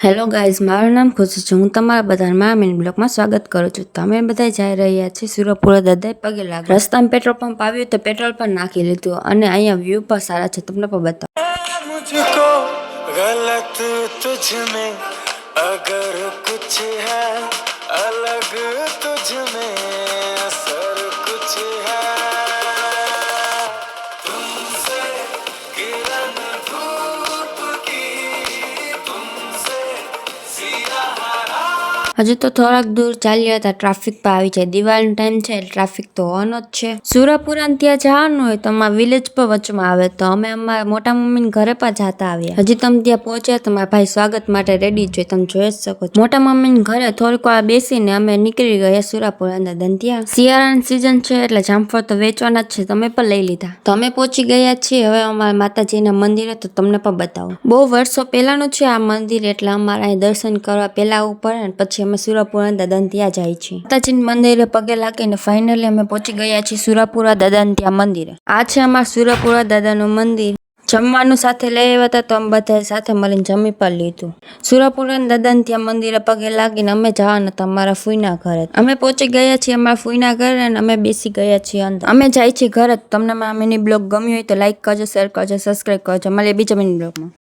Hello guys, મારું નામ ખુશી છે. હું તમારા બધાને મારા મિની બ્લોગમાં સ્વાગત કરું છું. તમે બધા જઈ રહ્યા છીએ સુરપુરા દાદાએ પગે લાગવા. રસ્તામાં પેટ્રોલ પંપ આવ્યું તો પેટ્રોલ પણ નાખી લીધું અને અહીંયા વ્યૂ પણ સારા છે. તમને પણ બતાવો. મુझको गलत तुझ में अगर कुछ है अलग तुझ में असर कुछ है तुमसे किरण धूप की तुमसे હજુ તો થોડાક દૂર ચાલ્યા હતા, ટ્રાફિક પર આવી જાય. દિવાળીનો ટાઈમ છે, ટ્રાફિક તો હોવાનો જ છે. સુરપુરા ત્યાં જવાનું હોય તો અમારા વિલેજ પર વચમાં આવે, તો અમે અમારા મોટા મમ્મીને ઘરે પણ જતા આવ્યા. હજી તમે ત્યાં પહોંચ્યા તો મારા ભાઈ સ્વાગત માટે રેડી છે, તમે જોઈ શકો છો. મોટા મમ્મીને ઘરે થોડીક વાર બેસીને અમે નીકળી ગયા સુરપુરા દાદા ત્યાં. શિયાળાની સિઝન છે એટલે જામફળ તો વેચવાના જ છે, તમે પણ લઈ લીધા. તો અમે પહોંચી ગયા છીએ હવે અમારા માતાજીના મંદિરે, તો તમને પણ બતાવો. બહુ વર્ષો પહેલાનું છે આ મંદિર, એટલે અમારે અહીં દર્શન કરવા પહેલા આવવું પડે ને પછી અમે સુરપુરા દાદાને ત્યાં જાય છીએ. માતાજીના મંદિરે પગે લાગીને ફાઇનલી અમે પહોંચી ગયા છીએ સુરપુરા દાદાને ત્યાં મંદિરે. આ છે અમારા સુરપુરા દાદાનું મંદિર. જમવાનું સાથે લઈ આવ્યા હતા તો અમે બધા સાથે મળીને જમી પણ લીધું. સુરપુરા દાદાને ત્યાં મંદિરે પગે લાગીને અમે જવાના હતા અમારા ફૂઈના ઘરે. અમે પહોંચી ગયા છીએ અમારા ફૂઈના ઘરે અને અમે બેસી ગયા છીએ અંદર. અમે જાય છીએ ઘરે. તમને મારા મિની બ્લોગ ગમ્યો હોય તો લાઈક કરજો, શેર કરજો, સબસ્ક્રાઈબ કરજો. મળીએ બીજા મિની બ્લોગમાં.